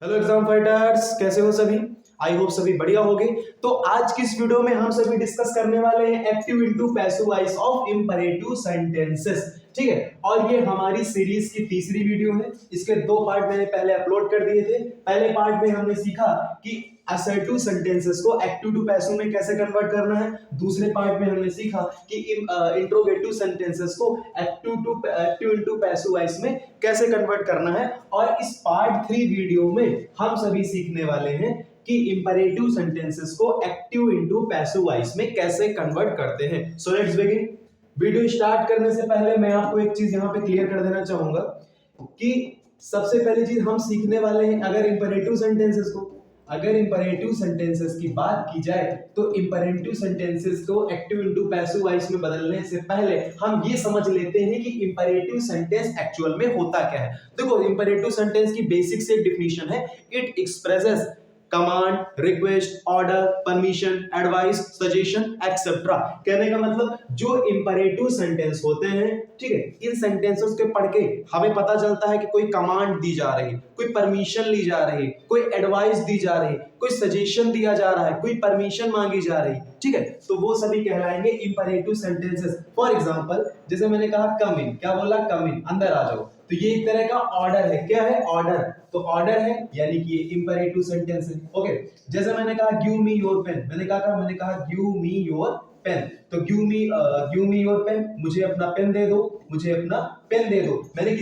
Hello exam fighters, कैसे हो सभी। आई होप सभी बढ़िया होंगे। तो आज की इस वीडियो में हम सभी डिस्कस करने वाले हैं active into passive voice of imperative sentences. ठीक है, और ये हमारी सीरीज की तीसरी वीडियो है। इसके दो पार्ट मैंने पहले अपलोड कर दिए थे। पहले पार्ट में हमने सीखा कि असर्टिव सेंटेंसेस को एक्टिव टू पैसिव में कैसे कन्वर्ट करना है। दूसरे पार्ट में हमने सीखा कि इंट्रोगेटिव सेंटेंसेस को एक्टिव इंटू पैसिव वॉइस में कैसे कन्वर्ट करना है। और इस पार्ट 3 वीडियो में हम सभी सीखने वाले हैं कि इंपरेटिव सेंटेंसेस को एक्टिव इंटू पैसिव वॉइस में कैसे कन्वर्ट करते हैं। So let's begin. Video start करने से पहले मैं आपको एक चीज यहां पे क्लियर कर देना चाहूंगा कि सबसे पहली चीज हम सीखने वाले हैं, अगर इंपरेटिव सेंटेंसेस की बात की जाए तो इंपरेटिव सेंटेंसेस को एक्टिव इनटू पैसिव वॉइस में बदलने से पहले हम ये समझ लेते हैं कि इंपरेटिव सेंटेंस एक्चुअल में होता क्या है। देखो, इंपरेटिव सेंटेंस की बेसिक से डेफिनेशन है, it expresses command, request, order, permission, advice, suggestion etcetera. कहने का मतलब जो इंपरेटिव सेंटेंस होते हैं, ठीक है, इन सेंटेंसेस के पढ़ के हमें पता चलता है कि कोई कमांड दी जा रही है, कोई परमिशन ली जा रही है, कोई एडवाइस दी जा रही है, कोई सजेशन दिया जा रहा है, कोई परमिशन मांगी जा रही है। ठीक है, तो वो सभी कहलाएंगे इंपरेटिव सेंटेंसेस। फॉर एग्जांपल, जैसे मैंने कहा कम इन, क्या बोला, कम इन, अंदर आ जाओ, तो ये एक तरह का ऑर्डर है। क्या है? ऑर्डर। तो ऑर्डर है यानी कि ये इंपरेटिव सेंटेंस है। ओके, जैसे मैंने कहा गिव मी योर पेन, मैंने कहा गिव मी योर पेन, तो गिव मी योर पेन, मुझे अपना पेन दे दो, मुझे अपना पेन दे दो। मैं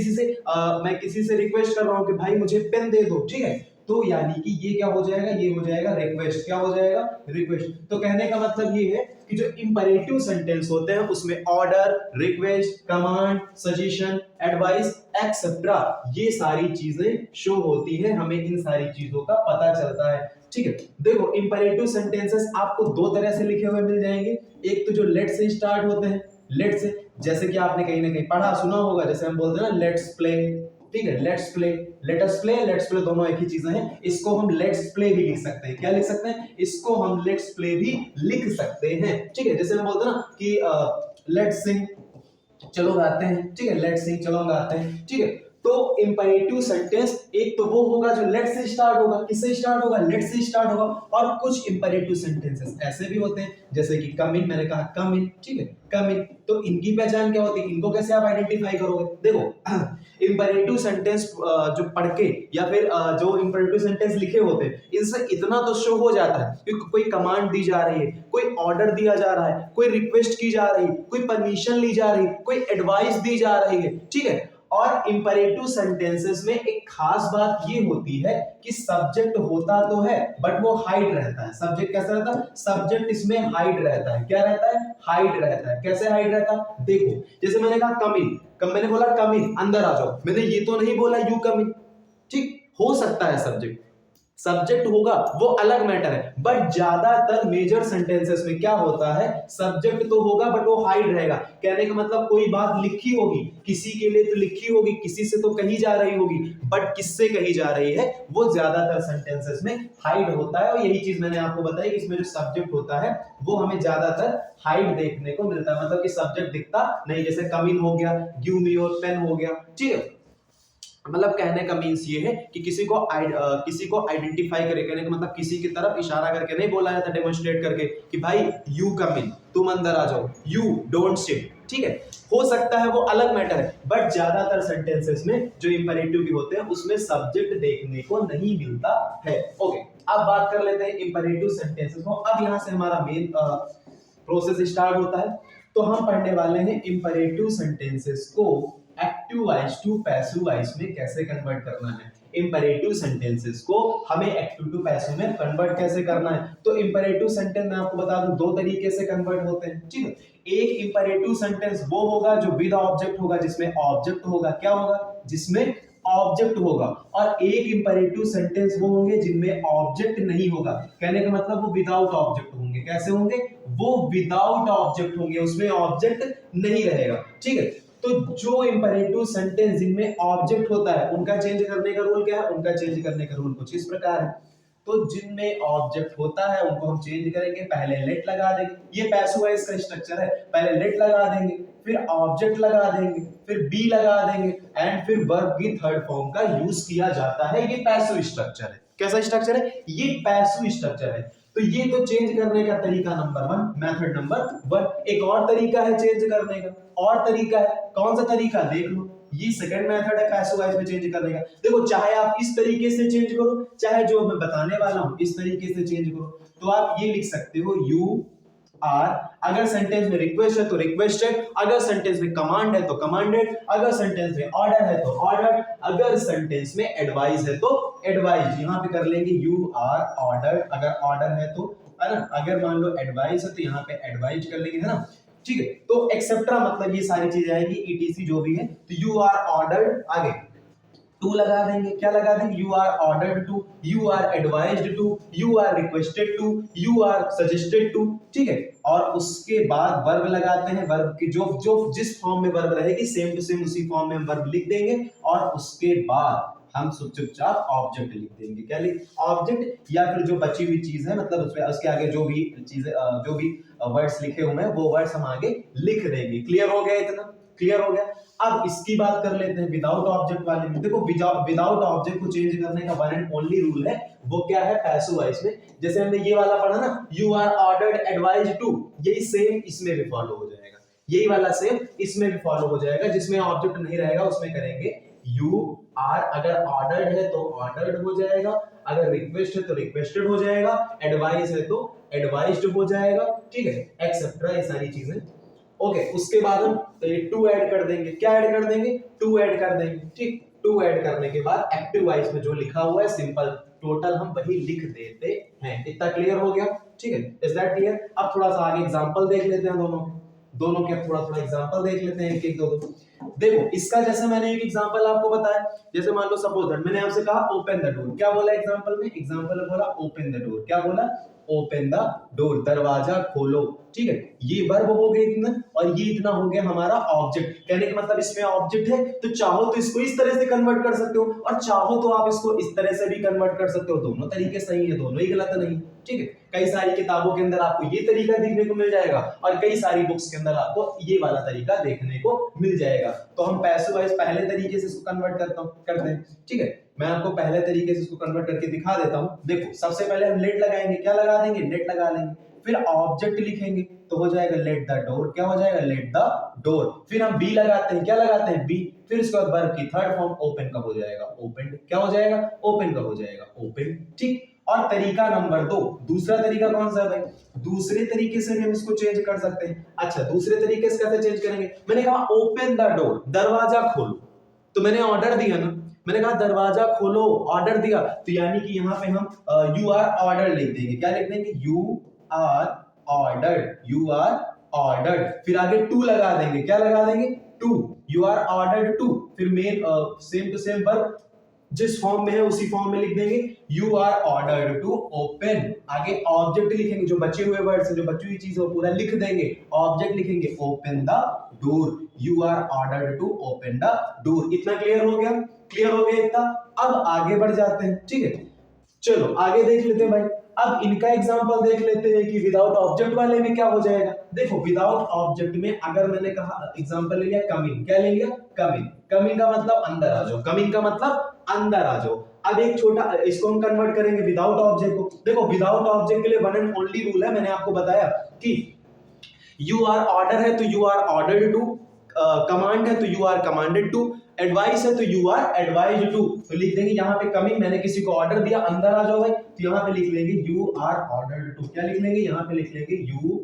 किसी से रिक्वेस्ट कर रहा हूं कि भाई मुझे पेन दे दो। ठीक है, तो यानी कि ये क्या हो जाएगा, ये हो जाएगा रिक्वेस्ट। क्या हो जाएगा? रिक्वेस्ट। तो कहने का मतलब ये है कि जो इंपरेटिव सेंटेंस होते हैं उसमें order, request, command, suggestion, advice etcetera, ये सारी चीजें शो होती है, हमें इन सारी चीजों का पता चलता है। ठीक है, देखो इंपरेटिव सेंटेंसेस आपको दो तरह से लिखे हुए मिल जाएंगे। एक तो जो लेट से स्टार्ट होते हैं, लेट से, जैसे कि आपने कहीं ना कहीं पढ़ा सुना होगा, जैसे हम बोलते हैं ना लेट्स प्ले। ठीक है, लेट्स प्ले, लेट्स प्ले दोनों एक ही चीजें हैं। इसको हम लेट्स प्ले भी लिख सकते हैं। क्या लिख सकते हैं? इसको हम लेट्स प्ले भी लिख सकते हैं। ठीक है, जैसे हम बोलते हैं ना कि लेट्स सिंग, चलो गाते हैं। ठीक है, लेट्स सिंग, चलो गाते हैं। ठीक है, तो इंपरेटिव सेंटेंस एक तो वो होगा जो लेट से स्टार्ट होगा। किससे स्टार्ट होगा? लेट से स्टार्ट होगा। और कुछ इंपरेटिव सेंटेंसेस ऐसे भी होते हैं जैसे कि कम इन, मैंने कहा कम इन। ठीक है, कम इन, तो इनकी पहचान क्या होती है? इनको कैसे आप आइडेंटिफाई करोगे? देखो इंपरेटिव सेंटेंस जो पढ़ के या फिर जो इंपरेटिव सेंटेंस लिखे होते हैं, इनसे इतना तो शो हो जाता है कि कोई कमांड दी जा रही है, कोई ऑर्डर दिया जा रहा है, कोई रिक्वेस्ट की जा रही है, कोई परमिशन ली जा रही है, कोई एडवाइस दी जा रही है। ठीक है, और इंपरेटिव सेंटेंसेस में एक खास बात ये होती है कि सब्जेक्ट होता तो है बट वो हाइड रहता है। सब्जेक्ट कैसा रहता है? सब्जेक्ट इसमें हाइड रहता है। क्या रहता है? हाइड रहता है। कैसे हाइड रहता है? देखो, जैसे मैंने कहा कम इन, मैंने बोला कम इन, अंदर आ जाओ, मैंने ये तो नहीं बोला यू कम इन। ठीक, हो सकता है सब्जेक्ट होगा, वो अलग मैटर है, बट ज्यादातर मेजर सेंटेंसेस में क्या होता है, सब्जेक्ट तो होगा बट वो हाइड रहेगा। कहने का मतलब कोई बात लिखी होगी, किसी के लिए तो लिखी होगी, किसी से तो कही जा रही होगी, बट किससे कही जा रही है वो ज्यादातर सेंटेंसेस में हाइड होता है। और यही चीज मैंने आपको बताई कि इसमें जो सब्जेक्ट होता है वो हमें ज्यादातर हाइड देखने को मिलता है, मतलब कि सब्जेक्ट दिखता नहीं। जैसे कम इन हो गया, गिव मी योर पेन हो गया। ठीक है, मतलब कहने का मीन्स ये है कि किसी को आइडेंटिफाई करे, कहने का मतलब किसी की तरफ इशारा करके नहीं बोला जाता, डेमोन्स्ट्रेट करके कि भाई यू कम इन, तुम अंदर आ जाओ, यू डोंट सिट। ठीक है, हो सकता है वो अलग मैटर है, बट ज्यादातर सेंटेंसेस में जो इंपरेटिव भी होते हैं उसमें सब्जेक्ट देखने को नहीं मिलता है। ओके, अब बात कर लेते हैं इंपरेटिव सेंटेंसेस को। अब यहां से हमारा मेन प्रोसेस स्टार्ट होता है। तो हम पढ़ने वाले हैं इंपरेटिव सेंटेंसेस को active voice to passive voice में कैसे कन्वर्ट करना है। इंपरेटिव सेंटेंसेस को हमें एक्टिव टू पैसिव में कन्वर्ट कैसे करना है। तो इंपरेटिव सेंटेंस मैं आपको बता दूं दो तरीके से कन्वर्ट होते हैं। ठीक है, एक इंपरेटिव सेंटेंस वो होगा जो विद ऑब्जेक्ट होगा, जिसमें ऑब्जेक्ट होगा। क्या होगा? जिसमें ऑब्जेक्ट होगा। और एक इंपरेटिव सेंटेंस वो होंगे जिनमें ऑब्जेक्ट नहीं होगा। कहने का मतलब वो विदाउट ऑब्जेक्ट होंगे। कैसे होंगे? वो विदाउट ऑब्जेक्ट होंगे, उसमें ऑब्जेक्ट नहीं रहेगा। ठीक है, तो जो इंपरेटिव सेंटेंस जिनमें ऑब्जेक्ट होता है उनका चेंज करने का रूल क्या है? उनका चेंज करने का रूल कुछ इस प्रकार है। तो जिनमें ऑब्जेक्ट होता है उनको हम चेंज करेंगे, पहले लेट लगा देंगे। ये पैसिव वॉइस का स्ट्रक्चर है, पहले लेट लगा देंगे, फिर ऑब्जेक्ट लगा देंगे, फिर बी लगा देंगे एंड फिर वर्ब की थर्ड फॉर्म का यूज किया जाता है। ये पैसिव स्ट्रक्चर है। कैसा स्ट्रक्चर है? ये पैसिव स्ट्रक्चर है। तो ये तो चेंज करने का तरीका नंबर 1, मेथड नंबर 1। एक और तरीका है चेंज करने का, और तरीका है, कौन सा तरीका देख लो। ये सेकंड मेथड है पैसिव वॉइस में चेंज करने का। देखो चाहे आप इस तरीके से चेंज करो, चाहे जो मैं बताने वाला हूं इस तरीके से चेंज करो। तो आप ये लिख सकते हो यू आर, अगर सेंटेंस में रिक्वेस्ट है तो रिक्वेस्टेड, अगर सेंटेंस में कमांड है तो कमांडेड, अगर सेंटेंस में ऑर्डर है तो ऑर्डर, अगर सेंटेंस में एडवाइस है तो एडवाइस। यहां पे कर लेंगे यू आर ऑर्डर, अगर ऑर्डर है तो, है ना, अगर मान लो एडवाइस है तो यहाँ पे एडवाइज कर लेंगे, है ना। ठीक है, तो एक्सेप्ट्रा मतलब ये सारी चीजें आएगी, ईटीसी जो भी है। तो यू आर ऑर्डर्ड, आगे टू लगा देंगे, क्या लगा देंगे, you are ordered to, you are advised to, you are requested to, you are suggested to. ठीक है, और उसके बाद वर्ब लगाते हैं, वर्ब की जो जो जिस फॉर्म में वर्ब रहेगी सेम टू सेम उसी फॉर्म में वर्ब लिख देंगे, और उसके बाद हम चुपचाप ऑब्जेक्ट लिख देंगे। क्या लिख, ऑब्जेक्ट, या फिर जो बची हुई चीज है, मतलब उसके आगे जो भी चीजें जो भी वर्ड्स लिखे हुए हैं वो वर्ड्स हम आगे लिख देंगे। क्लियर हो गया? इतना क्लियर हो गया। अब इसकी बात कर लेते हैं विदाउट ऑब्जेक्ट वाले में। देखो विदाउट ऑब्जेक्ट को चेंज करने का वन एंड ओनली रूल है, वो क्या है, पैसिव वॉइस में। जैसे हमने ये वाला पढ़ा ना, you are ordered advised to, यही सेम इसमें भी फॉलो हो जाएगा, यही वाला सेम इसमें भी फॉलो हो जाएगा। जिसमें ऑब्जेक्ट नहीं रहेगा उसमें करेंगे यू आर, अगर ऑर्डर्ड है तो ऑर्डर्ड हो जाएगा, अगर रिक्वेस्ट है तो रिक्वेस्टेड हो जाएगा, एडवाइस है तो एडवाइज्ड हो जाएगा। ठीक है, एक्सेट्रा, ये सारी चीजें। ओके, उसके बाद हम टू ऐड कर देंगे। क्या ऐड कर देंगे? टू ऐड कर देंगे। ठीक, टू ऐड करने के बाद एक्टिव वॉइस में जो लिखा हुआ है सिंपल टोटल हम वही लिख देते हैं। इतना क्लियर हो गया? ठीक है, इज दैट क्लियर? अब थोड़ा सा आगे एग्जांपल देख लेते हैं, दोनों के थोड़ा थोड़ा एग्जांपल देख लेते हैं, एक एक दो। देखो इसका, जैसे मैंने एक एग्जांपल आपको बताया, जैसे मान लो सपोज दैट मैंने आपसे कहा ओपन द डोर, क्या बोला एग्जांपल में? एग्जांपल में बोला ओपन द डोर, क्या बोला? ओपन द डोर, दरवाजा खोलो। ठीक है, ये वर्ब हो गया इतना, और ये इतना हो गया हमारा ऑब्जेक्ट। कहने का मतलब इसमें ऑब्जेक्ट है, तो चाहो तो इसको इस तरह से कन्वर्ट कर सकते हो, और चाहो तो आप इसको इस तरह से भी कन्वर्ट कर सकते हो। दोनों तरीके सही है, दोनों ही गलत नहीं। ठीक है, कई सारी किताबों के अंदर आपको ये तरीका देखने को मिल जाएगा, और कई सारी बुक्स के अंदर आपको ये वाला तरीका देखने को मिल जाएगा। तो हम पैसिव वॉइस पहले तरीके से इसको कन्वर्ट करते हैं। ठीक है, मैं आपको पहले तरीके से इसको कन्वर्ट करके दिखा देता हूं। देखो सबसे पहले हम लेट लगाएंगे, क्या लगा देंगे? लेट लगा लेंगे। फिर ऑब्जेक्ट लिखेंगे तो हो जाएगा लेट द डोर, क्या हो जाएगा? Let the door. फिर हम बी लगाते हैं, क्या लगाते हैं? बी। फिर इसके बाद वर्ब की थर्ड फॉर्म ओपन का हो जाएगा, ओपन। क्या हो जाएगा? ओपन का हो जाएगा, ओपन। ठीक, और तरीका नंबर 2, दूसरा तरीका कौन सा है भाई? दूसरे तरीके से भी हम इसको चेंज कर सकते हैं। अच्छा, दूसरे तरीके से कैसे चेंज करेंगे? मैंने कहा ओपन द डोर, दरवाजा खोलो, तो मैंने ऑर्डर दिया ना, मैंने कहा दरवाजा खोलो, ऑर्डर दिया, तो यानी कि यहाँ पे हम यू आर ऑर्डर लिख देंगे। क्या लिख देंगे? You are ordered, you are ordered. फिर आगे टू लगा देंगे, क्या लगा देंगे? To, you are ordered to. फिर main same to same verb जिस फॉर्म में है उसी फॉर्म में लिख देंगे, you are ordered to open. आगे ऑब्जेक्ट लिखेंगे, जो बचे हुए वर्ड्स हैं, जो बची हुई चीज है वो पूरा लिख देंगे, ऑब्जेक्ट लिखेंगे open the door, you are ordered to open the door. इतना क्लियर हो गया? क्लियर हो गया इतना? अब आगे बढ़ जाते हैं। ठीक है, चलो आगे देख लेते हैं भाई। अब इनका एग्जांपल देख लेते हैं कि विदाउट ऑब्जेक्ट वाले में क्या हो जाएगा। देखो विदाउट ऑब्जेक्ट में अगर मैंने कहा एग्जांपल ले लिया कमिंग, क्या ले लिया? कमिंग। कमिंग का मतलब अंदर आ जाओ, कमिंग का मतलब अंदर आ जाओ। अब एक छोटा, इसको हम कन्वर्ट करेंगे विदाउट ऑब्जेक्ट को। देखो विदाउट ऑब्जेक्ट के लिए वन एंड ओनली रूल है, मैंने आपको बताया कि यू आर ऑर्डर है तो you are ordered to, command है तो you are commanded to, advice है तो यू आर एडवाइज्ड टू। तो लिख देंगे यहाँ पे कमिंग, मैंने किसी को ऑर्डर दिया, अंदर आ जाओ भाई, तो यहाँ पे लिख लेंगे यू आर ऑर्डर्ड टू। क्या लिख लेंगे? यहाँ पे लिख लेंगे यू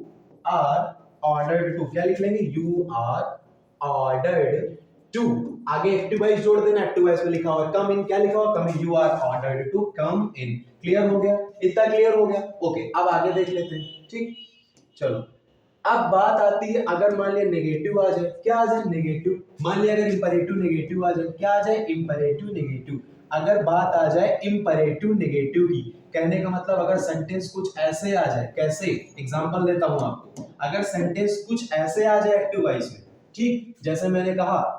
आर ऑर्डर्ड टू। क्या लिख लेंगे? You are ordered to. आगे एक्टिव वॉइस जोड़ देना, एक्टिव वॉइस में लिखा हुआ है कम इन, क्या लिखा हुआ? Coming, you are ordered to come in. Clear हो गया? इतना क्लियर हो गया? ओके, अब आगे देख लेते हैं। ठीक, चलो अब बात आती है, अगर मान लिया नेगेटिव आ जाए, क्या आ जाए? नेगेटिव। मान लिया अगर इंपरेटिव नेगेटिव आ जाए, क्या आ जाए? Imperative negative. अगर बात आ जाए इंपरेटिव नेगेटिव की, कहने का मतलब अगर सेंटेंस कुछ ऐसे आ जाए, कैसे? एग्जांपल देता हूं आपको। अगर सेंटेंस कुछ ऐसे आ जाए एक्टिव वॉइस में, ठीक, जैसे मैंने कहा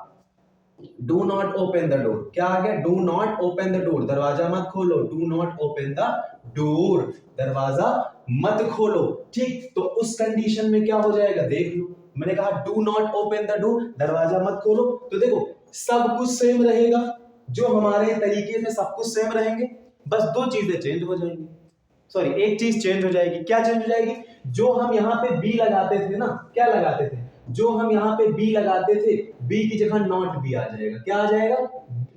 do not open the door, क्या आ गया? Do not open the door, दरवाजा मत खोलो। Do not open the door, दरवाजा मत खोलो। ठीक, तो उस कंडीशन में क्या हो जाएगा? देख लो, मैंने कहा do not open the door, दरवाजा मत खोलो। तो देखो सब कुछ सेम रहेगा, जो हमारे तरीके से सब कुछ सेम रहेंगे, बस दो चीजें चेंज हो जाएंगी, सॉरी एक चीज चेंज हो जाएगी। क्या चेंज हो जाएगी? जो हम यहाँ पे बी लगाते थे ना, क्या लगाते थे, जो हम यहाँ पे बी लगाते थे, बी की जगह नॉट बी आ जाएगा। क्या आ जाएगा?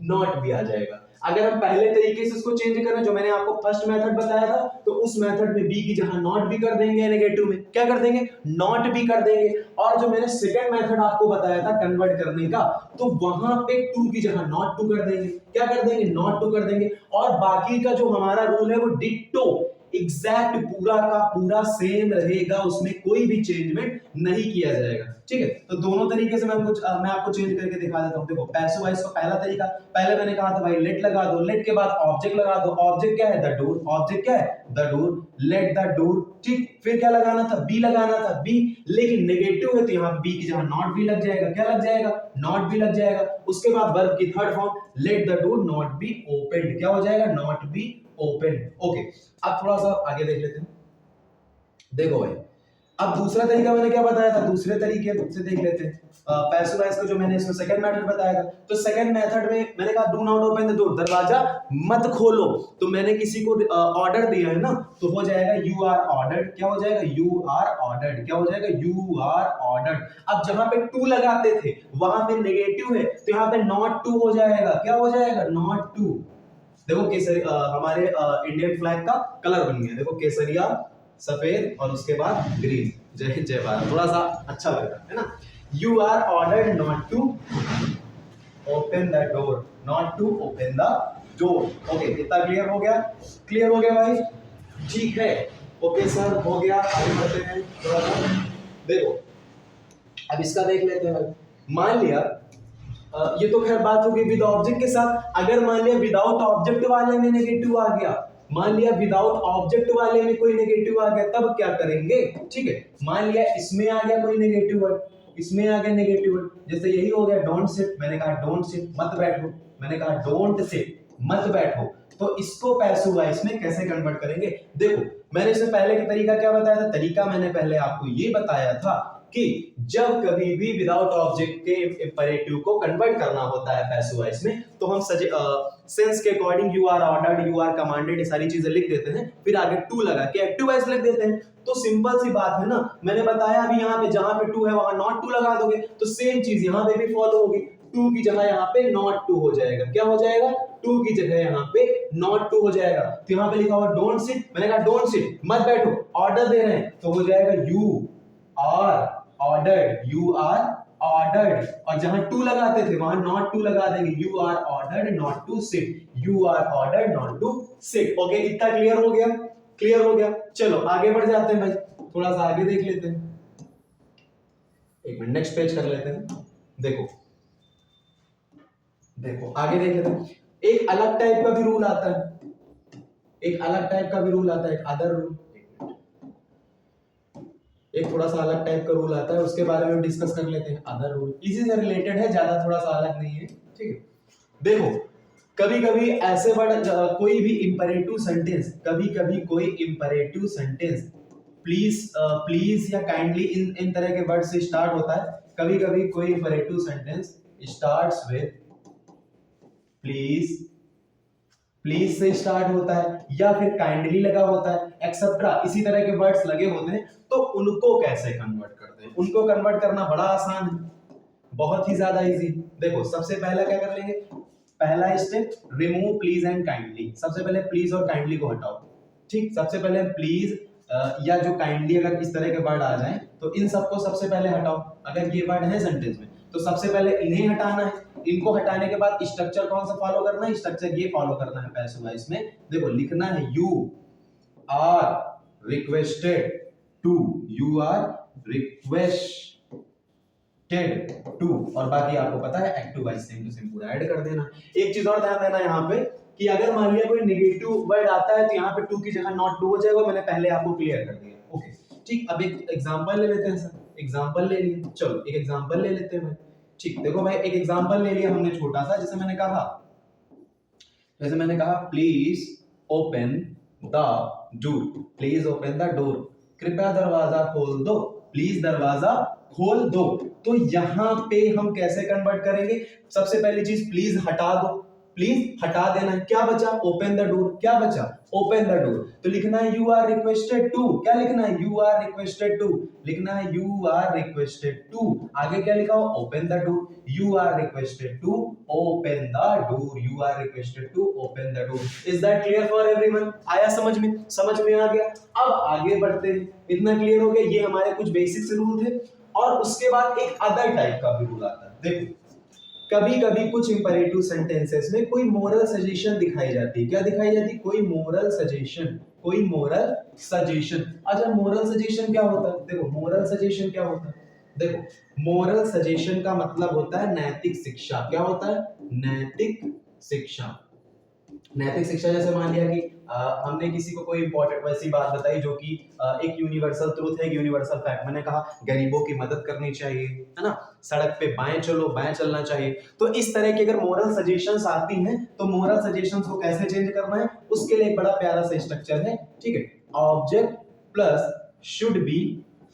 नॉट बी आ जाएगा। अगर हम पहले तरीके से उसको चेंज करें, जो मैंने आपको फर्स्ट मेथड बताया था, तो उस मेथड में बी की जगह नॉट बी कर देंगे, नेगेटिव में क्या कर देंगे? नॉट बी कर देंगे। और जो मैंने सेकंड मेथड आपको बताया था कन्वर्ट करने का, तो वहां पे टू की जगह नॉट टू कर देंगे। क्या कर देंगे? नॉट टू कर देंगे। और बाकी का जो हमारा रूल है वो डिट्टो एग्जैक्ट पूरा का पूरा सेम रहेगा, उसमें कोई भी चेंजमेंट नहीं किया जाएगा। ठीक है, तो दोनों तरीके से मैं आपको चेंज करके दिखा देता हूं। देखो पैसिव वॉइस का पहला तरीका, पहले मैंने कहा था भाई लेट लगा दो, लेट के बाद ऑब्जेक्ट लगा दो। ऑब्जेक्ट क्या है? The door. ऑब्जेक्ट क्या है? The door. Let the door. ठीक, फिर क्या लगाना था? बी लगाना था, बी। लेकिन नेगेटिव है तो यहाँ बी की जगह नॉट बी लग जाएगा। क्या लग जाएगा? नॉट बी लग जाएगा। उसके बाद वर्ब की third form, let the door not be open. क्या हो जाएगा? Not be open. ओके, अब थोड़ा सा आगे देख लेते हैं। देखो भाई, अब दूसरा तरीका मैंने क्या बताया था, दूसरे तरीके से देख लेते हैं। पैसिव वॉइस को जो मैंने इसमें सेकंड मेथड बताया था, तो सेकंड मेथड में मैंने कहा do not open the door, दरवाजा मत खोलो। तो मैंने किसी को ऑर्डर दिया है ना, तो हो जाएगा यू आर ऑर्डर्ड। क्या हो जाएगा? You are ordered. क्या हो जाएगा? You are ordered. अब जहां पे टू लगाते थे वहां पे नेगेटिव है, तो यहाँ पे नॉट टू हो जाएगा। क्या हो जाएगा? Not to. देखो केसरी, हमारे इंडियन फ्लैग का कलर बन गया। देखो केसरिया, सफेद और उसके बाद ग्रीन। जय जय भारत, थोड़ा सा अच्छा लग रहा है ना। You are ordered not to open the door, not to open the door. Okay, इतना क्लियर हो गया? क्लियर हो गया भाई? ठीक है, ओके सर, हो गया। आगे बढ़ते हैं थोड़ा सा। देखो अब इसका देख लेते हैं भाई। मान लिया ये तो खैर बात होगी विद ऑब्जेक्ट के साथ। अगर मान लिया विदाउट ऑब्जेक्ट वाले में नेगेटिव आ गया, मान लिया विदाउट ऑब्जेक्ट वाले में कोई नेगेटिव आ गया, तब क्या करेंगे? ठीक है, मान लिया इसमें आ गया कोई नेगेटिव वर्ड, इसमें आ गया नेगेटिव वर्ड, जैसे यही हो गया डोंट सिट। मैंने कहा डोंट सिट, मत बैठो। मैंने कहा डोंट सिट, मत बैठो। तो इसको पैसिव वॉइस में कैसे कन्वर्ट करेंगे? देखो मैंने इससे पहले का तरीका क्या बताया था? तरीका मैंने पहले आपको ये बताया था कि जब कभी भी विदाउट ऑब्जेक्ट के इंपरेटिव को कन्वर्ट करना होता है पैसिव वॉइस में, तो हम सेंस के according you are ordered, you are commanded, ये सारी चीजें लिख देते हैं, फिर आगे टू लगा के एक्टिव वॉइस लिख देते हैं। तो सिंपल सी बात है ना, मैंने बताया अभी यहाँ पे जहां पे टू है वहां नॉट टू लगा दोगे, तो सेम चीज यहाँ पे भी फॉलो होगी। टू की जगह यहाँ पे नॉट टू हो जाएगा। क्या हो जाएगा? टू की जगह यहाँ पे नॉट टू हो जाएगा। तो यहाँ पे लिखा हुआ डोंट सिट, मैंने कहा डोंट सिट, मत बैठो, ऑर्डर दे रहे हैं, तो हो जाएगा you are ordered, you are ordered. और जहां टू लगाते थे वहां नॉट टू लगा देंगे, you are ordered not to sit, you are ordered not to sit. Okay, इतना क्लियर हो गया? क्लियर हो गया। चलो आगे बढ़ जाते हैं भाई, थोड़ा सा आगे देख लेते हैं। एक मिनट, नेक्स्ट पेज कर लेते हैं। देखो देखो आगे देख लेते हैं। एक अलग टाइप का भी रूल आता है, एक अलग टाइप का भी रूल आता है, एक अदर रूल, एक थोड़ा सा अलग टाइप का रूल आता है, उसके बारे में डिस्कस कर लेते हैं। अदर रूल इसी से रिलेटेड है, ज्यादा थोड़ा सा अलग नहीं है। ठीक है, देखो कभी कभी ऐसे वर्ड, कोई भी इंपरेटिव सेंटेंस, कभी कभी कोई इंपरेटिव सेंटेंस प्लीज प्लीज या काइंडली इन तरह के वर्ड से स्टार्ट होता है। कभी कभी कोई imperative sentence starts with please, please से स्टार्ट होता है, या फिर काइंडली लगा होता है, एक्सेट्रा इसी तरह के वर्ड्स लगे होते हैं। तो उनको कैसे कन्वर्ट करते हैं? उनको कन्वर्ट करना बड़ा आसान है, बहुत ही ज्यादा इजी। देखो सबसे पहला क्या कर लेंगे, पहला step, remove please and kindly. सबसे पहले प्लीज और काइंडली को हटाओ। ठीक, सबसे पहले प्लीज या जो काइंडली, अगर इस तरह के वर्ड आ जाएं तो इन सबको सबसे पहले हटाओ। अगर ये वर्ड है सेंटेंस में तो सबसे पहले इन्हें हटाना है। इनको हटाने के बाद स्ट्रक्चर कौन सा फॉलो करना है? स्ट्रक्चर ये फॉलो करना है पैसिव वॉइस में। देखो लिखना है you are requested to, you are requested to, और बाकी आपको पता है active voice same to same पूरा ऐड कर देना। एक चीज और ध्यान देना यहाँ पे कि अगर मान लिया कोई नेगेटिव वर्ड आता है तो यहाँ पे टू की जगह नॉट टू हो जाएगा। मैंने पहले आपको क्लियर कर दिया। ओके ठीक, अब एक एग्जांपल ले लेते हैं सर। एग्जांपल ले लिए, चलो एक एग्जांपल ले लेते हैं। ठीक, देखो भाई एक एग्जांपल ले लिया हमने छोटा सा, जैसे मैंने कहा please open the door, please open the door, कृपया दरवाजा खोल दो, प्लीज दरवाजा खोल दो। तो यहां पे हम कैसे कन्वर्ट करेंगे? सबसे पहली चीज प्लीज हटा दो, प्लीज हटा देना है। क्या बचा? Open the door. क्या बचा? Open the door. तो लिखना है यू आर रिक्वेस्टेड टू, क्या लिखना है? यू आर रिक्वेस्टेड टू, लिखना है यू आर रिक्वेस्टेड टू। आगे क्या लिखा हो? Open the door. You are requested to open the door, you are requested to open the door. Is that clear for everyone? आया समझ में? समझ में आ गया? अब आगे बढ़ते हैं। इतना क्लियर हो गया? ये हमारे कुछ बेसिक्स रूल थे। और उसके बाद एक अदर टाइप का भी रूल आता है। देखो, कभी कभी कुछ इंपरेटिव सेंटेंसेस में कोई मोरल सजेशन दिखाई जाती है। क्या दिखाई जाती है? कोई मोरल सजेशन, कोई मोरल सजेशन। अच्छा, मोरल सजेशन क्या होता है? देखो, मोरल सजेशन क्या होता है? देखो, मोरल सजेशन का मतलब होता है नैतिक शिक्षा। क्या होता है? नैतिक शिक्षा। नैतिक शिक्षा जैसे मान लिया कि हमने किसी को कोई इंपॉर्टेंट वैसी बात बताई जो कि एक यूनिवर्सल ट्रूथ है, एक यूनिवर्सल फैक्ट। मैंने कहा गरीबों की मदद करनी चाहिए, है ना, सड़क पे बाएं चलो, बाएं चलना चाहिए। तो इस तरह की अगर मोरल सजेशंस आती हैं तो मोरल सजेशंस को कैसे चेंज करना है, उसके लिए एक बड़ा प्यारा सा स्ट्रक्चर है। ठीक है, ऑब्जेक्ट प्लस शुड बी।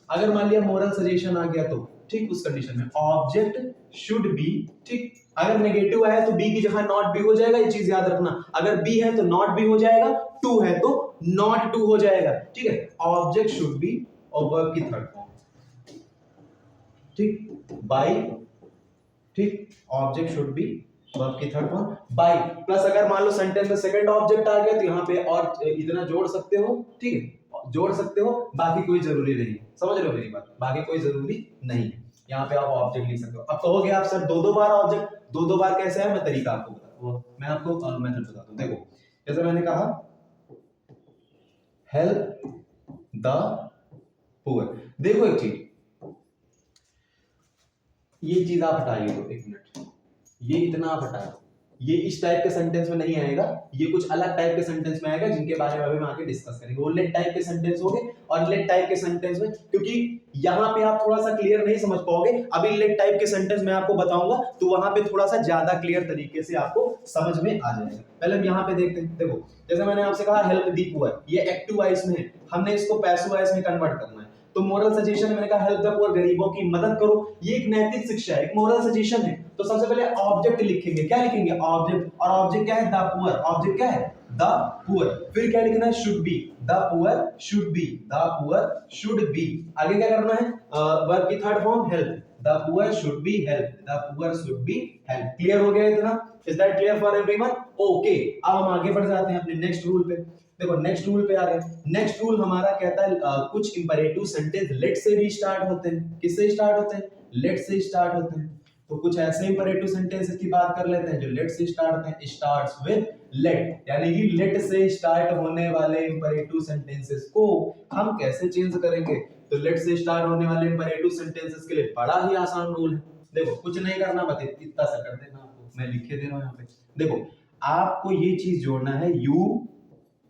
अगर मान लिया मोरल सजेशन आ गया तो ठीक, उस कंडीशन में ऑब्जेक्ट शुड बी। ठीक, अगर नेगेटिव आया तो बी की जगह नॉट बी हो जाएगा, ये चीज याद रखना। अगर बी है तो नॉट बी हो जाएगा, टू है तो नॉट टू हो जाएगा। ठीक है, ऑब्जेक्ट शुड बी और वर्ब की थर्ड फॉर्म। ठीक, बाई। ठीक, ऑब्जेक्ट शुड बी वर्ब की थर्ड फॉर्म बाई प्लस अगर मान लो सेंटेंस में सेकंड ऑब्जेक्ट आ गया तो यहाँ पे और इतना जोड़ सकते हो। ठीक है, जोड़ सकते हो, बाकी कोई जरूरी नहीं। समझ रहे हो मेरी बात? बाकी कोई जरूरी नहीं। यहाँ पे आप ऑब्जेक्ट लिख सकते हो। अब कहोगे आप सर दो बार ऑब्जेक्ट, दो बार कैसे है? मैं तरीका आपको बताता हूँ, मैं आपको मेथड बताता हूँ। देखो, जैसे मैंने कहा हेल्प द पुअर। देखो एक चीज, ये चीज आप हटाइए तो एक मिनट, ये इतना आप हटा दो। ये इस टाइप के सेंटेंस में नहीं आएगा, ये कुछ अलग टाइप के सेंटेंस में आएगा जिनके बारे में अभी हम आगे डिस्कस करेंगे। वो लेट टाइप के सेंटेंस होंगे और लेट टाइप के सेंटेंस में, क्योंकि यहाँ पे आप थोड़ा सा क्लियर नहीं समझ पाओगे, अभी लेट टाइप के सेंटेंस में आपको बताऊंगा तो वहां पे थोड़ा सा ज्यादा क्लियर तरीके से आपको समझ में आ जाएगा। पहले हम यहाँ पे देखते हैं। देखो, जैसे मैंने आपसे कहा हेल्प दी पुअर, ये एक्टिव वॉइस में है, हमने इसको पैसिव वॉइस में कन्वर्ट करना है। तो मोरल सजेशन मैंने कहा हेल्प द पुअर, गरीबों की मदद करो, ये एक नैतिक शिक्षा है, एक मोरल सजेशन है। तो सबसे पहले ऑब्जेक्ट लिखेंगे। क्या लिखेंगे? ऑब्जेक्ट। और ऑब्जेक्ट क्या है? The poor. ऑब्जेक्ट क्या है? The poor. फिर क्या लिखना है? Should be. The poor should be, the poor should be. आगे क्या करना है? वर्ब की third form help. The poor should be help, the poor should be help. Clear हो गया इतना? Is that clear for everyone? Okay, अब हम आगे बढ़ जाते हैं अपने नेक्स्ट रूल पे। देखो, नेक्स्ट रूल पे आ गए। नेक्स्ट रूल हमारा कहता है कुछ इंपरेटिव सेंटेंस लेट से भी स्टार्ट होते हैं। किससे स्टार्ट होते हैं? लेट से स्टार्ट होते हैं। तो कुछ ऐसे इंपरेटिव सेंटेंसेस की बात कर लेते हैं जो लेट से स्टार्ट होते हैं। स्टार्ट्स विद लेट, यानी कि लेट से स्टार्ट होने वाले इंपरेटिव सेंटेंसेस को हम कैसे चेंज करेंगे? तो लेट से स्टार्ट होने वाले इंपरेटिव सेंटेंसेस के लिए बड़ा ही आसान रूल है। देखो, कुछ नहीं करना, बस इतना सा कर देना आपको, मैं लिख के दे रहा हूं यहाँ पे। देखो, आपको ये चीज जोड़ना है, यू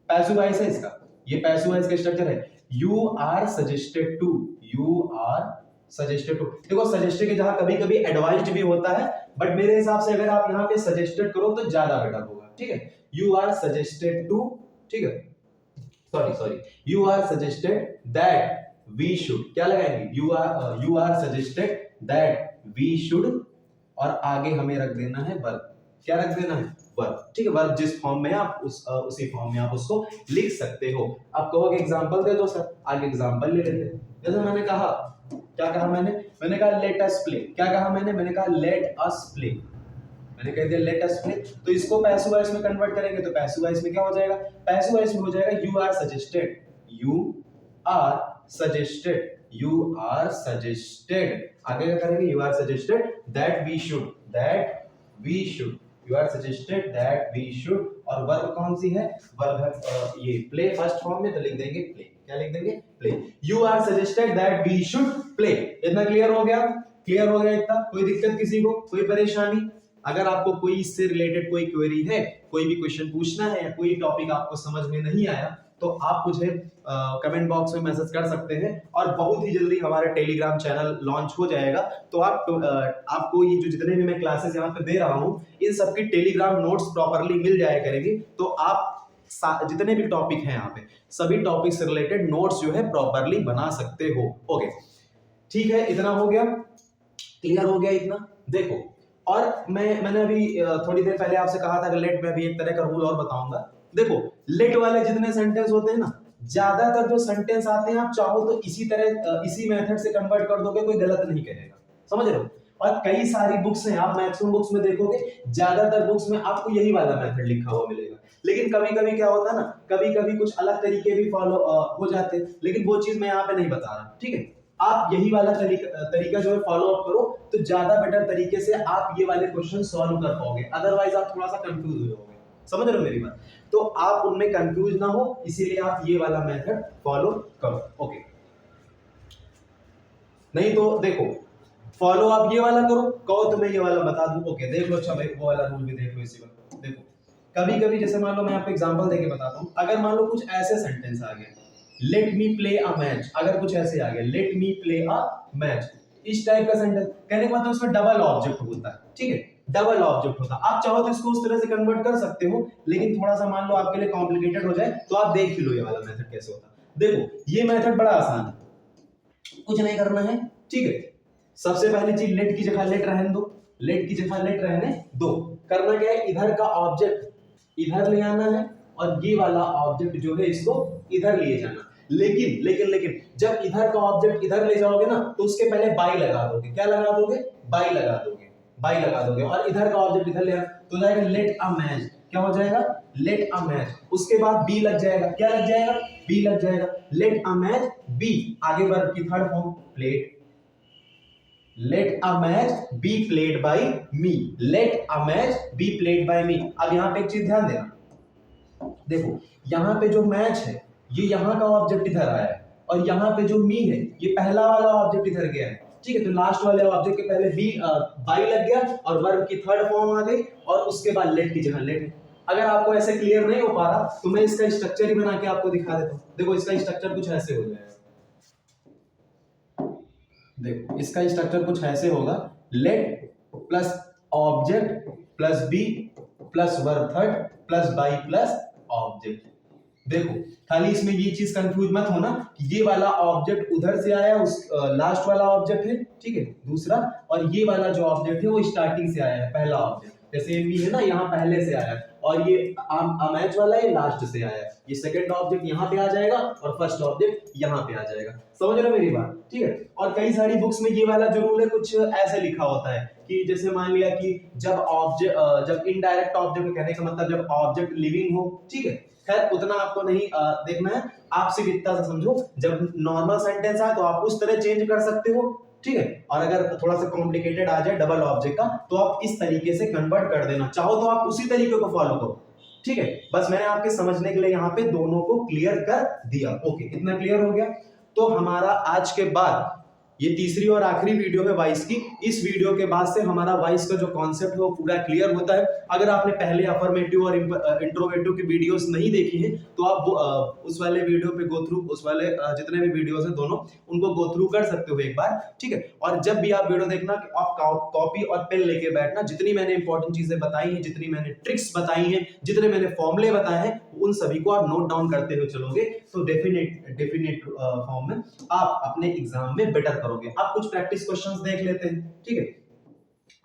पैसिव वॉइस है इसका, ये पैसिव वॉइस का स्ट्रक्चर है। You are suggested to, you are suggested to. देखो, सजेस्टेड की जगह कभी कभी एडवाइज्ड भी होता है, बट मेरे हिसाब से अगर आप यहाँ पे सजेस्टेड करो तो ज्यादा बेटर होगा। ठीक है, यू आर सजेस्टेड टू। ठीक है, sorry, you are suggested that we should. क्या लगाएंगे? You are suggested that we should, और आगे हमें रख देना है वर्ब। क्या रख देना है? वर्ब। ठीक है, वर्ब जिस फॉर्म में आप उसी फॉर्म में आप उसको लिख सकते हो। आप कहोगे एग्जांपल दे दो सर, आगे एग्जांपल ले लेते हैं। जैसे मैंने कहा, क्या कहा मैंने कहा लेट अस प्ले। क्या कहा मैंने कहा लेट अस प्ले, मैंने कह दिया लेट अस प्ले। तो इसको पैसिव वॉइस में कन्वर्ट करेंगे तो पैसिव वॉइस में क्या हो जाएगा? पैसिव वॉइस में हो जाएगा you are suggested, you are suggested, you are suggested. आगे क्या करेंगे? You are suggested that we should, that we should, you are suggested that we should. और वर्ब कौन सी है? वर्ब है ये प्ले फर्स्ट फॉर्म में, तो लिख देंगे प्ले। क्या लिख देंगे? Play. You are suggested that we should play. इतना क्लियर हो गया? क्लियर हो गया इतना? कोई दिक्कत किसी को? कोई परेशानी? अगर आपको कोई इससे रिलेटेड कोई क्वेरी है, कोई भी क्वेश्चन पूछना है, या कोई टॉपिक आपको समझ में नहीं आया, तो आप मुझे कमेंट बॉक्स में मैसेज कर सकते हैं। और बहुत ही जल्दी हमारा टेलीग्राम चैनल लॉन्च हो जाएगा, तो आपको ये जो जितने भी मैं क्लासेस यहाँ पे दे रहा हूँ, इन सबकी टेलीग्राम नोट्स प्रॉपरली मिल जाया करेंगे। तो आप जितने भी टॉपिक हैं यहाँ पे, सभी टॉपिक से रिलेटेड नोट्स जो है प्रॉपरली बना सकते हो। ओके, ठीक है, इतना हो गया, क्लियर हो गया इतना। देखो, और मैंने अभी थोड़ी देर पहले आपसे कहा था कि लेट में भी एक तरह का रूल और बताऊंगा। देखो, लेट वाले जितने सेंटेंस होते हैं ना, ज्यादातर जो सेंटेंस आते हैं आप चाहो तो इसी तरह इसी मेथड से कन्वर्ट कर दोगे, कोई गलत नहीं करेगा, समझ रहे हो। और कई सारी बुक्स हैं, आप मैक्सिमम बुक्स में देखोगे, ज्यादातर बुक्स में आपको यही वाला मेथड लिखा हुआ मिलेगा। लेकिन कभी कभी क्या होता है ना, कभी कभी कुछ अलग तरीके भी फॉलो हो जाते हैं, लेकिन वो चीज मैं यहाँ पे नहीं बता रहा, ठीक है। आप यही वाला तरीका जो है फॉलो अप करो, तो ज्यादा बेटर तरीके से आप ये वाले क्वेश्चन सॉल्व कर पाओगे, अदरवाइज आप थोड़ा सा कंफ्यूज हो जाओगे, समझ रहे हो मेरी बात। तो आप उनमें कंफ्यूज ना हो, इसीलिए आप ये वाला मेथड फॉलो करो, ओके। नहीं तो देखो, फॉलो आप ये वाला करो, कहो तो मैं ये वाला बता दूं, ओके देख लो। अच्छा भाई, वो वाला रूल भी देख लो इसी में। देखो, कभी कभी जैसे मान लो, मैं आपको एग्जांपल देके बताता हूं, अगर मान लो कुछ ऐसे सेंटेंस आ गए, let me play a match, अगर कुछ ऐसे आ गया, let me play a match, इस टाइप का सेंटेंस कहने का मतलब उसमें डबल ऑब्जेक्ट होता है, ठीक है, डबल ऑब्जेक्ट होता है। आप चाहो तो इसको उस तरह से कन्वर्ट कर सकते हो, लेकिन थोड़ा सा मान लो आपके लिए कॉम्प्लिकेटेड हो जाए, तो आप देख ही लो ये वाला मेथड कैसे होता है। देखो, ये मेथड बड़ा आसान है, कुछ नहीं करना है, ठीक है। सबसे पहली चीज, लेट की जगह लेट रहने दो, लेट की जगह लेट रहने दो। करना क्या है, इधर का ऑब्जेक्ट इधर ले आना है, और ये वाला ऑब्जेक्ट जो है इसको इधर लिए जाना। लेकिन लेकिन लेकिन जब इधर का ऑब्जेक्ट इधर ले जाओगे ना, तो उसके पहले बाई लगा दोगे। क्या लगा दोगे? बाई लगा दोगे, बाई लगा दोगे। और इधर का ऑब्जेक्ट इधर ले आना, तो हो जाएगा लेट अ मैच। क्या हो जाएगा? Let a match. उसके बाद बी लग जाएगा। क्या लग जाएगा? बी लग जाएगा। लेट अ मैच बी, आगे वर्ब की third form played. Let a match be played by me, let a match be played by me. अब यहां पे एक चीज ध्यान देना, देखो यहाँ पे जो मैच है, ये यहाँ का ऑब्जेक्ट इधर आया है, और यहाँ पे जो मी है, ये पहला वाला ऑब्जेक्ट इधर गया है, ठीक है। तो लास्ट वाले ऑब्जेक्ट के पहले बी बाई लग गया, और वर्ब की थर्ड फॉर्म आ गई, और उसके बाद लेट की जगह लेट है। अगर आपको ऐसे क्लियर नहीं हो पा रहा, तो मैं इसका स्ट्रक्चर ही बना के आपको दिखा देता हूँ। देखो, इसका स्ट्रक्चर कुछ ऐसे हो जाएगा। देखो, इसका स्ट्रक्चर कुछ ऐसे होगा, let plus object plus be plus verb third plus by plus object. देखो, खाली इसमें ये चीज कंफ्यूज मत होना कि ये वाला ऑब्जेक्ट उधर से आया, उस लास्ट वाला ऑब्जेक्ट है, ठीक है, दूसरा, और ये वाला जो ऑब्जेक्ट है वो स्टार्टिंग से आया है, पहला ऑब्जेक्ट। जैसे मी है ना, यहाँ पहले से आया है, और ये मैच वाला ये लास्ट से आया है। ये सेकंड ऑब्जेक्ट यहाँ पे आ जाएगा, और फर्स्ट ऑब्जेक्ट यहाँ पे आ जाएगा। समझ रहे हो मेरी बात? ठीक है। और कई सारी बुक्स में ये वाला जो रूल है कुछ ऐसे लिखा होता है कि जैसे मान लिया कि जब इनडायरेक्ट ऑब्जेक्ट, कहने का मतलब जब ऑब्जेक्ट लिविंग हो, ठीक है। खैर, उतना आपको नहीं देखना है, आप सिर्फ इतना सा समझो, जब नॉर्मल सेंटेंस आए तो आप उस तरह चेंज कर सकते हो, ठीक है। और अगर थोड़ा सा कॉम्प्लिकेटेड आ जाए डबल ऑब्जेक्ट का, तो आप इस तरीके से कन्वर्ट कर देना, चाहो तो आप उसी तरीके को फॉलो करो, ठीक है। बस मैंने आपके समझने के लिए यहाँ पे दोनों को क्लियर कर दिया, ओके, इतना क्लियर हो गया। तो हमारा आज के बाद ये तीसरी और आखिरी वीडियो है वाइस की। इस वीडियो के बाद से हमारा वाइस का जो कॉन्सेप्ट है वो पूरा क्लियर होता है। अगर आपने पहले अफर्मेटिव और इंट्रोगेटिव की वीडियोस नहीं देखी हैं, तो आप उस वाले वीडियो पे गो थ्रू, उस वाले जितने भी वीडियोस हैं दोनों, उनको गो थ्रू कर सकते हो एक बार, ठीक है। और जब भी आप वीडियो देखना, आप कॉपी और पेन लेके बैठना। जितनी मैंने इंपॉर्टेंट चीजें बताई हैं, जितनी मैंने ट्रिक्स बताई हैं, जितने मैंने फॉर्मूले बताए हैं, उन सभी को आप नोट डाउन करते हुए चलोगे, तो डेफिनेट फॉर्म में आप अपने एग्जाम में बेटर करोगे। आप कुछ प्रैक्टिस क्वेश्चंस देख लेते हैं, ठीक है।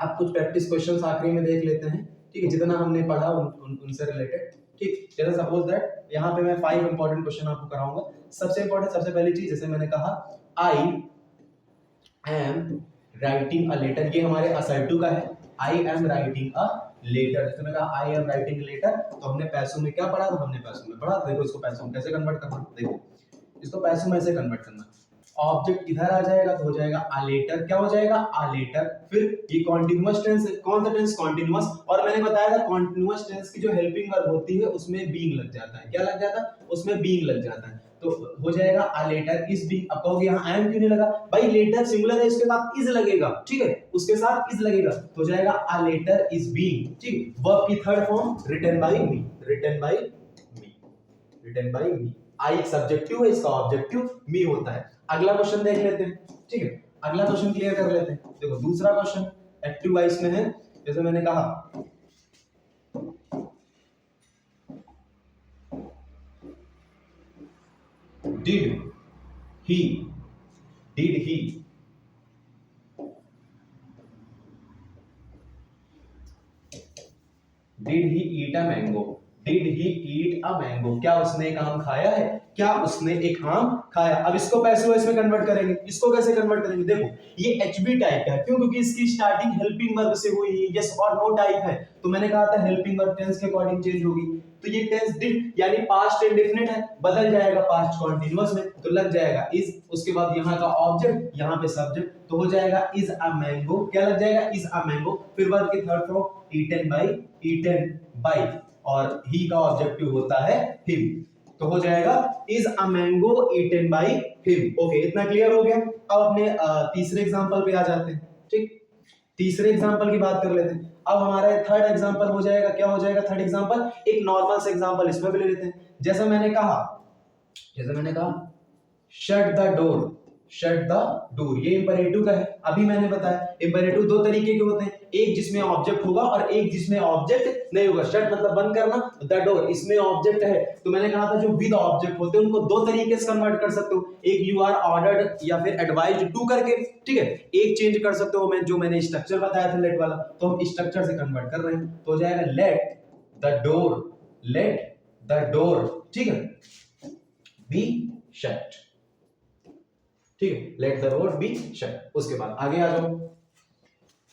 आप कुछ प्रैक्टिस क्वेश्चंस आखिरी में देख लेते हैं, ठीक है, जितना हमने पढ़ा उनसे रिलेटेड, ठीक। जैसे सपोज दैट यहाँ पे मैं 5 इंपॉर्टेंट क्वेश्चन आपको कराऊंगा। सबसे इंपॉर्टेंट, सबसे पहली चीज, जैसे मैंने कहा, I am writing a letter, ये हमारे असर्टिव का है। I am writing a letter, जैसे मैंने कहा आई एम राइटिंग लेटर, तो हमने पैसों में क्या पढ़ा था? हमने पैसों में पढ़ा। देखो, इसको पैसों में कैसे कन्वर्ट करना, देखो इसको पैसों में ऐसे कन्वर्ट करना, ऑब्जेक्ट इधर आ जाएगा तो हो जाएगा आ लेटर। क्या हो जाएगा? A letter. फिर ये कॉन्टिन्यूअस टेंस, कौन सा टेंस? कॉन्टिन्यूअस। और मैंने बताया था कॉन्टिन्यूअस टेंस की जो हेल्पिंग वर्ब होती है उसमें बीइंग लग जाता है। क्या लग जाता है? उसमें बीइंग लग जाता है, तो हो जाएगा आ लेटर इज बीइंग। अब कहोगे यहाँ एम क्यों नहीं लगा? भाई लेटर सिंगुलर है, इसके साथ इज लगेगा, ठीक है, उसके साथ इज लगेगा, तो हो जाएगा आ लेटर इज बीइंग, ठीक। वर्ब की third form written by me, written by me, written by me. I subjective है, इसका ऑब्जेक्टिव मी होता है। अगला क्वेश्चन देख लेते हैं, ठीक है, अगला क्वेश्चन क्लियर कर लेते हैं। देखो, दूसरा क्वेश्चन एक्टिव वॉइस में है। जैसे मैंने कहा, did he, did he did he eat a mango, did he eat a mango, क्या उसने एक आम खाया है, क्या उसने एक आम खाया। अब इसको पैसिव वॉइस में कन्वर्ट करेंगे, इसको कैसे कन्वर्ट करेंगे, देखो ये एचबी टाइप का है, क्यों, क्योंकि इसकी स्टार्टिंग हेल्पिंग वर्ब से हुई है, यस और नो टाइप है, तो मैंने कहा था हेल्पिंग वर्ब टेंस के अकॉर्डिंग चेंज होगी, तो ये टेंस डिड यानी पास्ट इंडेफिनिट है, बदल जाएगा पास्ट कंटीन्यूअस में, तो लग जाएगा इज, उसके बाद यहाँ का ऑब्जेक्ट, यहाँ पे सब्जेक्ट, तो हो जाएगा इज अ मैंगो, क्या लग जाएगा इज अ मैंगो, फिर वर्ब की थर्ड फॉर्म ईटन बाय और ही का ऑब्जेक्टिव होता है हिम, तो हो जाएगा is a mango eaten by him. Okay, इतना क्लियर हो गया। अब अपने तीसरे एग्जांपल पे आ जाते हैं, ठीक, तीसरे एग्जांपल की बात कर लेते हैं। अब हमारा थर्ड एग्जांपल हो जाएगा, क्या हो जाएगा थर्ड एग्जांपल, एक नॉर्मल से एग्जांपल इसमें भी ले लेते हैं। जैसा मैंने कहा shut the door, shut the door, ये इंपरेटिव का है, अभी मैंने बताया इंपरेटिव दो तरीके के होते हैं, एक जिसमें ऑब्जेक्ट होगा और एक जिसमें ऑब्जेक्ट नहीं होगा। शट मतलब बंद करना, द डोर इसमें ऑब्जेक्ट है, तो मैंने कहा था जो विद ऑब्जेक्ट होते हैं उनको दो तरीके से कन्वर्ट कर सकते हो, एक यू आर ऑर्डर्ड या फिर एडवाइज्ड टू करके, ठीक है, एक चेंज कर सकते हो, मैं जो मैंने स्ट्रक्चर बताया था लेट वाला, तो हम स्ट्रक्चर से कन्वर्ट कर रहे हैं, तो हो जाएगा लेट द डोर, ठीक है, बी शट, ठीक है, let the door be shut. उसके बाद आगे आ जाओ,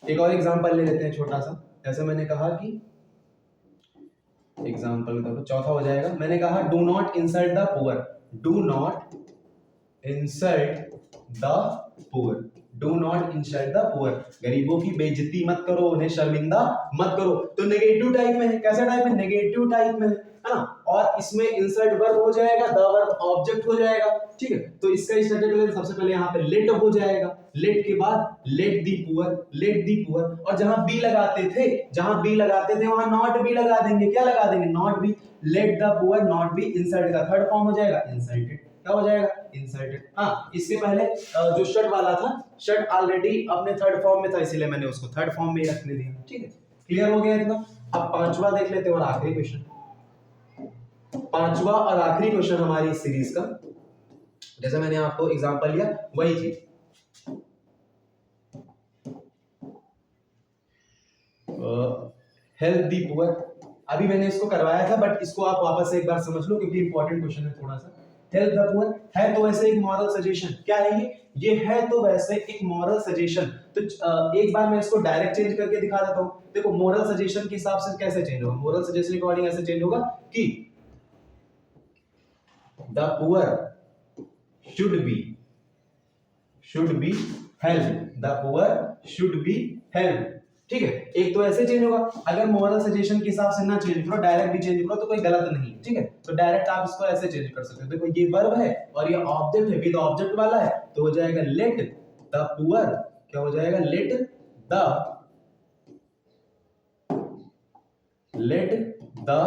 एक और एग्जांपल ले लेते हैं छोटा सा। जैसे मैंने कहा कि एग्जांपल देखो चौथा हो जाएगा, मैंने कहा do not insult the poor, do not insult the poor, do not insult the poor, गरीबों की बेइज्जती मत करो, उन्हें शर्मिंदा मत करो, तो नेगेटिव टाइप में है, कैसा टाइप में, नेगेटिव टाइप में है ना, और इसमें इंसल्ट वर्ब हो जाएगा, द वर्ब ऑब्जेक्ट हो जाएगा, ठीक है, तो इसका स्ट्रक्चर सबसे पहले यहाँ पे लेट हो जाएगा, लेट के बाद लेट दी पुअर, और जहां बी लगाते थे वहां नॉट बी लगा देंगे, क्या लगा देंगे, not be, let the poor not be, insult का थर्ड फॉर्म हो जाएगा इंसल्टेड, क्या हो जाएगा इंसल्टेड। हाँ, इससे पहले जो शट वाला था, शट ऑलरेडी अपने थर्ड फॉर्म में था, इसीलिए मैंने उसको थर्ड फॉर्म में ही रखने दिया, ठीक है, क्लियर हो गया इतना। अब पांचवा देख लेते हैं और आखिरी क्वेश्चन, पांचवा और आखिरी क्वेश्चन हमारी इस सीरीज का, जैसे मैंने आपको एग्जांपल लिया वही चीज, हेल्प दी पुअर, अभी मैंने इसको करवाया था बट इसको आप वापस से एक बार समझ लो क्योंकि इंपॉर्टेंट क्वेश्चन है थोड़ा सा। हेल्प द पुअर है तो वैसे एक मॉरल सजेशन, क्या है ये है तो वैसे एक मॉरल सजेशन, तो एक बार मैं इसको डायरेक्ट चेंज करके दिखा देता हूं। देखो मॉरल सजेशन के हिसाब से कैसे चेंज होगा, मॉरल सजेशन के अकॉर्डिंग ऐसे चेंज होगा कि the poor should be helped, the poor should be helped, ठीक है, एक तो ऐसे चेंज होगा। अगर मॉरल सजेशन के हिसाब से ना चेंज करो, डायरेक्ट भी चेंज करो तो कोई गलत नहीं, ठीक है, तो डायरेक्ट आप इसको ऐसे चेंज कर सकते हो। देखो ये वर्ब है और ये ऑब्जेक्ट है, विद ऑब्जेक्ट वाला है, तो हो जाएगा लेट द पुअर, क्या हो जाएगा, लेट द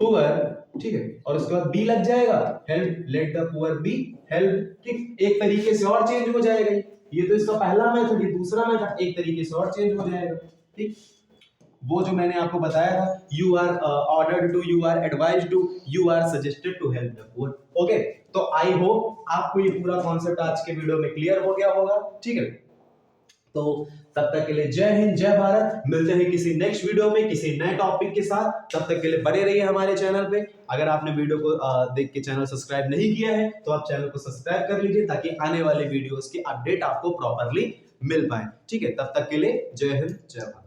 पुअर, ठीक है, और उसके बाद बी लग जाएगा, help, let the poor B help, ठीक, एक तरीके से और चेंज हो जाएगा, ये तो इसका पहला मेथड, ये दूसरा मेथड, एक तरीके से और चेंज हो जाएगा, ठीक। वो जो मैंने आपको बताया था, you are ordered to, you are advised to, you are suggested to help the poor, okay. तो आई होप आपको ये पूरा कॉन्सेप्ट आज के वीडियो में क्लियर हो गया होगा, ठीक है। तो तब तक के लिए जय हिंद, जय भारत, मिलते हैं किसी नेक्स्ट वीडियो में किसी नए टॉपिक के साथ, तब तक के लिए बने रहिए हमारे चैनल पे। अगर आपने वीडियो को देख के चैनल सब्सक्राइब नहीं किया है तो आप चैनल को सब्सक्राइब कर लीजिए ताकि आने वाले वीडियोस की अपडेट आपको प्रॉपरली मिल पाए, ठीक है। तब तक के लिए जय हिंद, जय भारत।